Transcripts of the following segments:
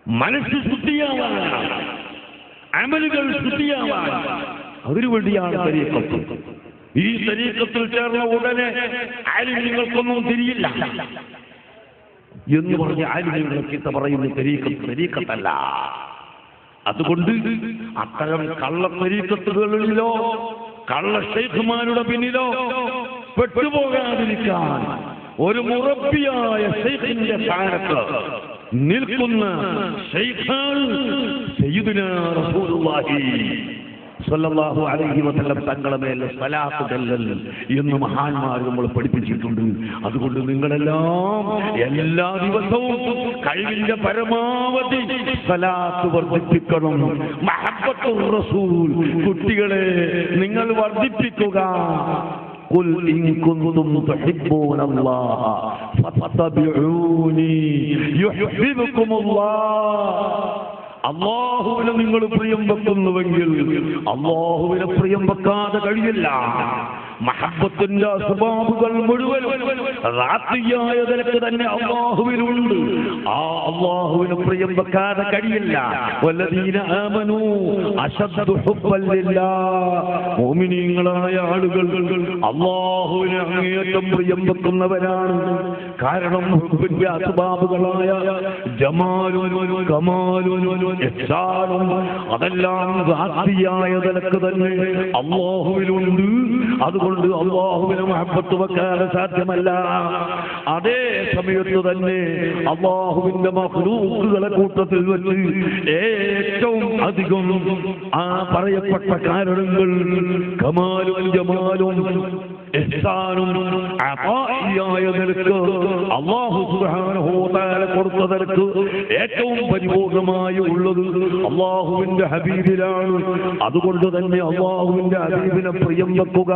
മനസ്സ് ശുദ്ധിയാവാൻ, അമലുകൾ ശുദ്ധിയാവാൻ, അതിനുവേണ്ടിയാണ് തരീഖത്ത്. ഈ തരീഖത്തിൽ ചേർന്ന ഉടനെ ആലിമ്യങ്ങൾക്കൊന്നും തിരിയില്ല എന്ന് പറഞ്ഞ് ആലിമ്യങ്ങളെ ചീത്ത പറയുന്ന തരീഖത്തല്ല. അതുകൊണ്ട് അത്തരം കള്ള തരീഖത്തുകളിലോ കള്ള ശൈഖുമാരുടെ പിന്നിലോ പെട്ടുപോകാതിരിക്കാൻ ഒരു മുറബിയായ ശൈഖിന്റെ സ്ഥാനത്ത് നിൽക്കുന്ന ശൈഖാണ് സയ്യിദുനാ റസൂലുള്ളാഹി സ്വല്ലല്ലാഹു അലൈഹി വസല്ലം തങ്ങളുടെ മേൽ സ്വലാത്ത് ചൊല്ലൽ എന്ന് മഹാന്മാർ നമ്മൾ പഠിപ്പിച്ചിട്ടുണ്ട്. അതുകൊണ്ട് നിങ്ങളെല്ലാം എല്ലാ ദിവസവും കഴിവിന്റെ പരമാവധി സ്വലാത്ത് വർദ്ധിപ്പിക്കണം. മഹബ്ബത്തുർ റസൂൽ, കുട്ടികളെ നിങ്ങൾ വർദ്ധിപ്പിക്കുക. ഖുൽ ഇൻ കുൻതും തുഹിബ്ബൂനല്ലാഹ ഫത്തബിഊനി യുഹിബ്ബുകുമുല്ലാഹ്. അല്ലാഹുവിനെ നിങ്ങൾ പ്രിയം വെക്കുന്നുവെങ്കിൽ അല്ലാഹുവിനെ പ്രിയം വെക്കാതെ കഴിയില്ല. മഹബ്ബത്തിന്റെ അസ്ബാബുകൾ മുഴുവൻ റാത്തിയായ നിലക്ക് തന്നെ അല്ലാഹുവിനുണ്ട്. ആ അല്ലാഹുവിനെ പ്രിയം വെക്കാതെ കഴിയില്ല. വല്ലദീന ആമനൂ അശദ്ദു ഹുബ്ബൻ ലില്ലാഹ്. മുഅ്മിനീങ്ങളായ ആളുകൾ അല്ലാഹുവിനെ അങ്ങേയറ്റം പ്രിയം വെക്കുന്നവരാണ്. കാരണം ഹുബ്ബിന്റെ അസ്ബാബുകളായ ജമാലും കമാലും ഇഹ്സാനും അതെല്ലാം റാത്തിയായ നിലക്ക് തന്നെ അല്ലാഹുവിനുണ്ട്. അതുകൊണ്ട് അല്ലാഹുവിനെ മഹബ്ബത്ത് വെക്കാൻ സാധ്യമല്ല. അതേ സമയത്ത് തന്നെ അല്ലാഹുവിന്റെ മഖ്ലൂഖുകളെ കൂട്ടത്തിൽ വെച്ച് ഏറ്റവും അധികം ആ പറയപ്പെട്ട കാരണങ്ങൾ കമാലും ജമാലും ഇഹ്സാനും അതാഇയായ നിലക്ക് അല്ലാഹു സുബ്ഹാനഹു വ തആല കൊടുത്ത നിലക്ക് ഏറ്റവും പരിപൂർണമായി ഉള്ളത് അല്ലാഹുവിന്റെ ഹബീബിലാണ്. അതുകൊണ്ട് തന്നെ അല്ലാഹുവിന്റെ ഹബീബിനെ പ്രിയം വെക്കുക.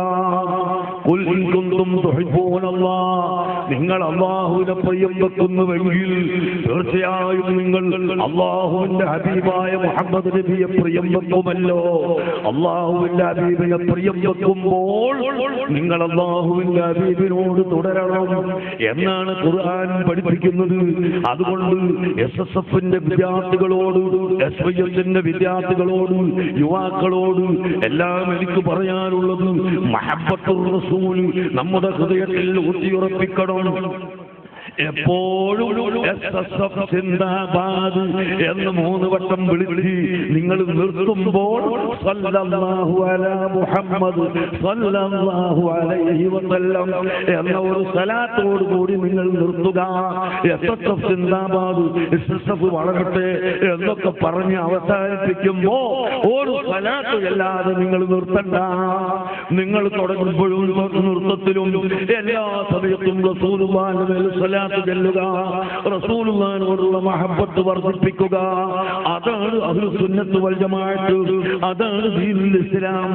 ഖുൽ ഇൻ കുൻതും തുഹിബ്ബൂനല്ലാഹ്. നിങ്ങൾ അല്ലാഹുവിനെ പ്രിയം വെക്കുന്നുവെങ്കിൽ തീർച്ചയായും നിങ്ങൾ അല്ലാഹുവിന്റെ ഹബീബായ മുഹമ്മദ് നബിയെ പ്രിയം വെക്കുമല്ലോ. അല്ലാഹുവിന്റെ ഹബീബിനെ പ്രിയം വെക്കുമ്പോൾ നിങ്ങൾ അല്ലാഹുവിന്റെ ഹബീബിനോട് തുടരണം എന്നാണ് ഖുർആൻ പഠിപ്പിക്കുന്നത്. അതുകൊണ്ട് SSFന്റെ വിദ്യാർത്ഥികളോട്, SYSന്റെ വിദ്യാർത്ഥികളോട്, യുവാക്കളോട് എല്ലാം എനിക്ക് പറയാനുള്ളത് മഹബ്ബത്തുർ റസൂൽ നമ്മുടെ ഹൃദയത്തിൽ ഊട്ടിയുറപ്പിക്കണം. എപ്പോഴും SSF സിന്ദാബാദ് എന്ന് 3 വട്ടം വിളിച്ച് നിങ്ങൾ നിർത്തുമ്പോൾ സല്ലല്ലാഹു അലാ മുഹമ്മദ് സല്ലല്ലാഹു അലൈഹി വസല്ലം എന്ന ഒരു സലാത്തോട് കൂടി നിങ്ങൾ നിർത്തുക. SSF സിന്ദാബാദ്, SSF വളരട്ടെ എന്നൊക്കെ പറഞ്ഞ് അവസാനിപ്പിക്കുമ്പോ ഒരു സലാത്ത് അല്ലാതെ നിങ്ങൾ നിർത്തണ്ട. നിങ്ങൾ തുടങ്ങുമ്പോഴും നൃത്തത്തിലും എല്ലാ സമയത്തും റസൂലുള്ളാഹിന്റെ മേൽ സ്വലാത്ത് ചൊല്ലുക, റസൂലുള്ളാഹിനോടുള്ള മഹബ്ബത്ത് വർദ്ധിപ്പിക്കുക. അതാണ് അഹ്ലുസുന്നത്ത് വൽ ജമാഅത്ത്, അതാണ് ദീനുൽ ഇസ്ലാം.